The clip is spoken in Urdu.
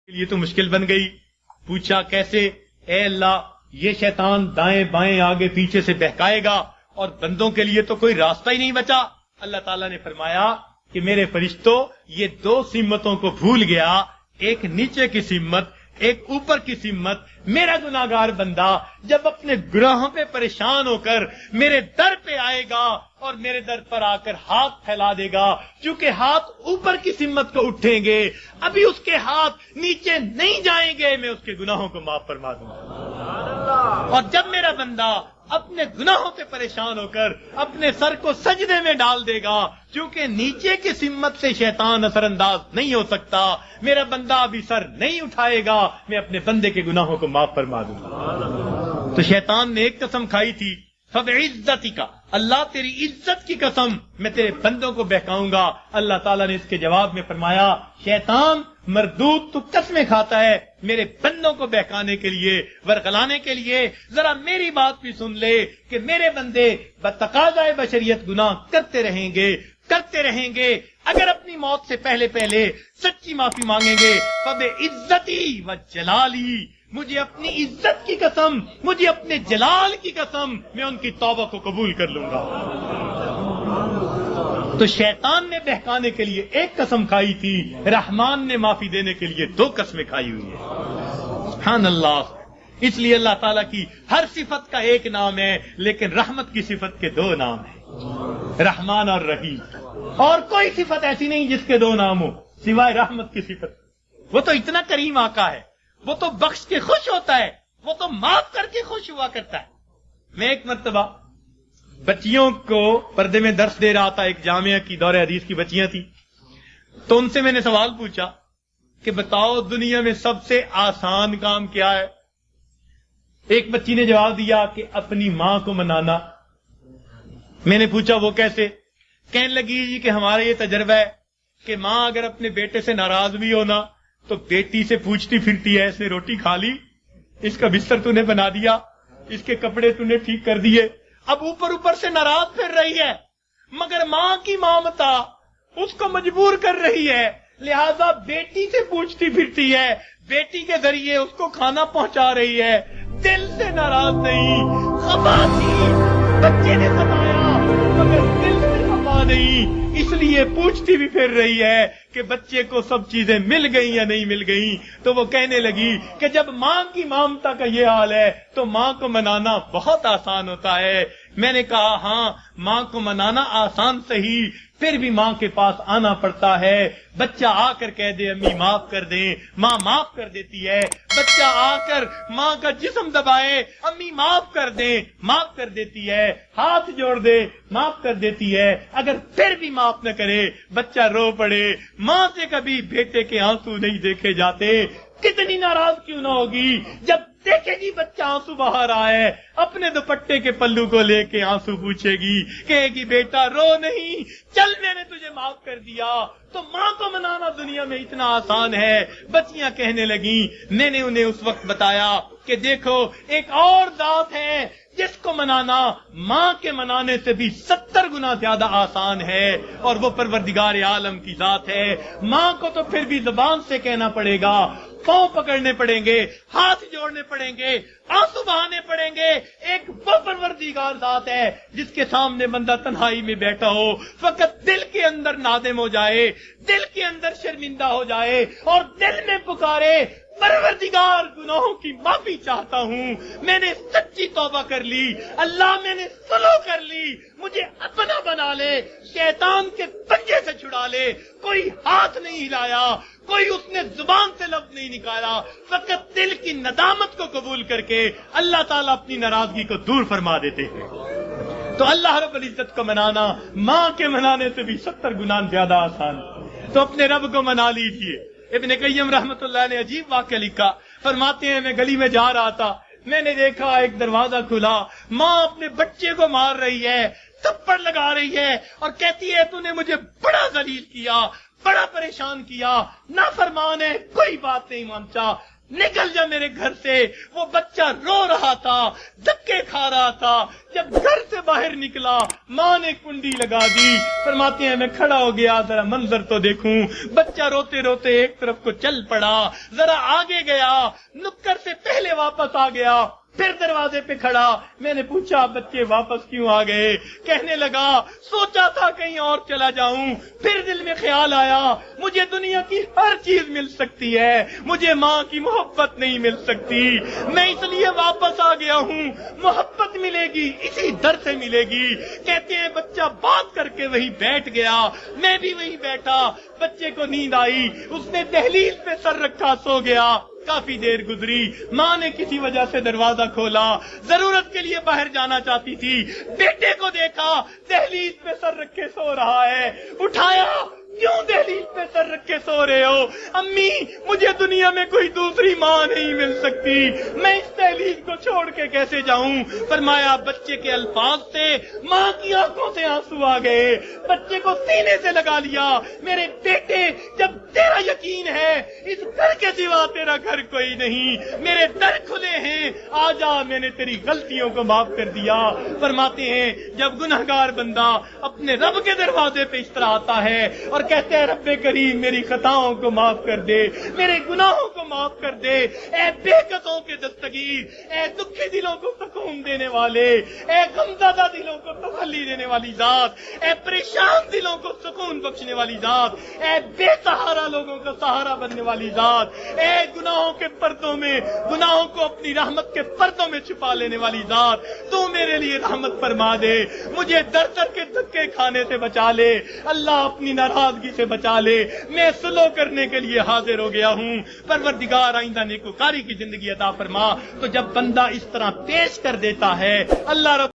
یہ تو مشکل بن گئی. پوچھا کیسے؟ اے اللہ یہ شیطان دائیں بائیں آگے پیچھے سے بہکائے گا اور بندوں کے لیے تو کوئی راستہ ہی نہیں بچا. اللہ تعالیٰ نے فرمایا کہ میرے فرشتوں یہ دو سمتوں کو بھول گیا، ایک نیچے کی سمت ایک اوپر کی سمت. میرا گناہگار بندہ جب اپنے گناہوں پہ پریشان ہو کر میرے در پہ آئے گا اور میرے در پر آ کر ہاتھ پھیلا دے گا، چونکہ ہاتھ اوپر کی سمت کو اٹھیں گے، ابھی اس کے ہاتھ نیچے نہیں جائیں گے، میں اس کے گناہوں کو معاف فرما دوں گا. اور جب میرا بندہ اپنے گناہوں سے پریشان ہو کر اپنے سر کو سجدے میں ڈال دے گا، کیونکہ نیچے کی سمت سے شیطان اثر انداز نہیں ہو سکتا، میرا بندہ ابھی سر نہیں اٹھائے گا، میں اپنے بندے کے گناہوں کو معاف فرما دوں گا. تو شیطان نے ایک قسم کھائی تھی، فَبِعِزَّتِكَ، اللہ تیری عزت کی قسم میں تیرے بندوں کو بہکاؤں گا. اللہ تعالیٰ نے اس کے جواب میں فرمایا شیطان مردود تو قسمیں کھاتا ہے میرے بندوں کو بہکانے کے لیے، ورغلانے کے لیے. ذرا میری بات بھی سن لے کہ میرے بندے بتقاضائے بشریت گناہ کرتے رہیں گے اگر اپنی موت سے پہلے سچی معافی مانگیں گے. فَبِعِزَّتِي وَجَلَالِي، مجھے اپنی عزت کی قسم، مجھے اپنے جلال کی قسم، میں ان کی توبہ کو قبول کر لوں گا. تو شیطان نے بہکانے کے لیے ایک قسم کھائی تھی، رحمان نے معافی دینے کے لیے دو قسمیں کھائی ہوئی ہیں. سبحان اللہ. اس لیے اللہ تعالیٰ کی ہر صفت کا ایک نام ہے، لیکن رحمت کی صفت کے دو نام ہیں، رحمان اور رحیم. اور کوئی صفت ایسی نہیں جس کے دو نام ہو سوائے رحمت کی صفت. وہ تو اتنا کریم آقا ہے، وہ تو بخش کے خوش ہوتا ہے، وہ تو معاف کر کے خوش ہوا کرتا ہے. میں ایک مرتبہ بچیوں کو پردے میں درس دے رہا تھا، ایک جامعہ کی دور حدیث کی بچیاں تھیں، تو ان سے میں نے سوال پوچھا کہ بتاؤ دنیا میں سب سے آسان کام کیا ہے؟ ایک بچی نے جواب دیا کہ اپنی ماں کو منانا. میں نے پوچھا وہ کیسے؟ کہنے لگی جی کہ ہمارا یہ تجربہ ہے کہ ماں اگر اپنے بیٹے سے ناراض بھی ہونا تو بیٹی سے پوچھتی پھرتی ہے، اس نے روٹی کھا لی، اس کا بستر تو نے بنا دیا، اس کے کپڑے تو نے ٹھیک کر دیے. اب اوپر سے ناراض پھر رہی ہے، مگر ماں کی مامتا اس کو مجبور کر رہی ہے، لہذا بیٹی سے پوچھتی پھرتی ہے، بیٹی کے ذریعے اس کو کھانا پہنچا رہی ہے. دل سے ناراض نہیں، خفا تھی، بچے نے ستایا مگر دل سے خفا نہیں، اس لیے پوچھتی بھی پھر رہی ہے کہ بچے کو سب چیزیں مل گئیں یا نہیں مل گئیں. تو وہ کہنے لگی کہ جب ماں کی مامتا کا یہ حال ہے تو ماں کو منانا بہت آسان ہوتا ہے. میں نے کہا ہاں ماں کو منانا آسان صحیح، پھر بھی ماں کے پاس آنا پڑتا ہے. بچہ آ کر کہہ دے امی معاف کر دیں، ماں معاف کر دیتی ہے. بچہ آ کر ماں کا جسم دبائے، امی معاف کر دیں، معاف کر دیتی ہے. ہاتھ جوڑ دے، معاف کر دیتی ہے. اگر پھر بھی معاف نہ کرے، بچہ رو پڑے، ماں سے کبھی بیٹے کے آنسو نہیں دیکھے جاتے. کتنی ناراض کیوں نہ ہوگی جب دیکھے گی بچہ آنسو بہا رہا ہے، اپنے دوپٹے کے پلو کو لے کے آنسو پوچھے گی، کہے گی بیٹا رو نہیں، چل میں نے تجھے معاف کر دیا. تو ماں کو منانا دنیا میں اتنا آسان ہے. بچیاں کہنے لگیں، میں نے انہیں اس وقت بتایا کہ دیکھو ایک اور ذات ہے جس کو منانا ماں کے منانے سے بھی 70 گنا زیادہ آسان ہے، اور وہ پروردگار عالم کی ذات ہے. ماں کو تو پھر بھی زبان سے کہنا پڑے گا، پاؤں پکڑنے پڑیں گے، ہاتھ جوڑنے پڑیں گے، آنسو بہانے پڑیں گے. ایک وہ پروردگار ذات ہے جس کے سامنے بندہ تنہائی میں بیٹھا ہو، فقط دل کے اندر نادم ہو جائے، دل کے اندر شرمندہ ہو جائے اور دل میں پکارے پروردگار گناہوں کی معافی چاہتا ہوں، میں نے سچی توبہ کر لی، اللہ میں نے صلح کر لی، مجھے اپنا بنا لے، شیطان کے پنجے سے چھڑا لے. کوئی ہاتھ نہیں ہلایا، کوئی اس نے زبان سے لفظ نہیں نکالا، فقط دل کی ندامت کو قبول کر کے اللہ تعالیٰ اپنی ناراضگی کو دور فرما دیتے ہیں. تو اللہ رب العزت کو منانا ماں کے منانے سے بھی 70 گنا زیادہ آسان. تو اپنے رب کو منا لیجئے. ابن قیم رحمت اللہ نے عجیب واقعہ لکھا، فرماتے ہیں میں گلی میں جا رہا تھا، میں نے دیکھا ایک دروازہ کھلا، ماں اپنے بچے کو مار رہی ہے، تھپڑ لگا رہی ہے اور کہتی ہے تو نے مجھے بڑا ذلیل کیا، بڑا پریشان کیا، نافرمان ہے، کوئی بات نہیں مانتا، نکل جا میرے گھر سے. وہ بچہ رو رہا تھا، دھکے کھا رہا تھا. جب گھر سے باہر نکلا، ماں نے کنڈی لگا دی. فرماتے ہیں میں کھڑا ہو گیا ذرا منظر تو دیکھوں. بچہ روتے روتے ایک طرف کو چل پڑا، ذرا آگے گیا، نکر سے پہلے واپس آ گیا، پھر دروازے پہ کھڑا. میں نے پوچھا بچے واپس کیوں آ گئے؟ کہنے لگا سوچا تھا کہیں اور چلا جاؤں، پھر دل میں خیال آیا مجھے دنیا کی ہر چیز مل سکتی ہے، مجھے ماں کی محبت نہیں مل سکتی، میں اس لیے واپس آ گیا ہوں. محبت ملے گی اسی در سے ملے گی. کہتے ہیں بچہ بات کر کے وہی بیٹھ گیا، میں بھی وہی بیٹھا. بچے کو نیند آئی، اس نے دہلیز پہ سر رکھا سو گیا. کافی دیر گزری، ماں نے کسی وجہ سے دروازہ کھولا، ضرورت کے لیے باہر جانا چاہتی تھی. بیٹے کو دیکھا دہلیز پہ سر رکھے سو رہا ہے. اٹھایا، کیوں دہلیز پہ سر رکھے سو رہے ہو؟ امی مجھے دنیا میں کوئی دوسری ماں نہیں مل سکتی، میں اس دہلیز کو چھوڑ کے کیسے جاؤں؟ فرمایا بچے کے الفاظ سے ماں کی آنکھوں سے آنسو آ گئے. بچے کو سینے سے لگا لیا. میرے بیٹے جب تیرا یقین ہے اس گھر کے سوا تیرا گھر کوئی نہیں، میرے در کھلے ہیں، آ جا، میں نے تیری غلطیوں کو معاف کر دیا. فرماتے ہیں جب گنہگار بندہ اپنے رب کے دروازے پہ اس طرح آتا ہے اور کہتے ہیں رب کریم میری خطاؤں کو معاف کر دے، میرے گناہوں کو معاف کر دے، اے بے قصوں کے دستگیر، اے دکھی دلوں کو سکون دینے والے، اے غمزدہ دلوں کو تسلی دینے والی ذات، اے پریشان دلوں کو سکون بخشنے والی ذات، اے بے سہارا لوگوں کا سہارا بننے والی ذات، اے گناہوں کے پردوں میں گناہوں کو اپنی رحمت کے پردوں میں چھپا لینے والی ذات، تو میرے لیے رحمت فرما دے، مجھے در در کے دھکے کھانے سے بچا لے. اللہ اپنی ناراضگی سے بچا لے. میں سلو کرنے کے لیے حاضر ہو گیا ہوں. پروردگار آئندہ نیکوکاری کی زندگی عطا فرما. تو جب بندہ اس طرح پیش کر دیتا ہے اللہ رب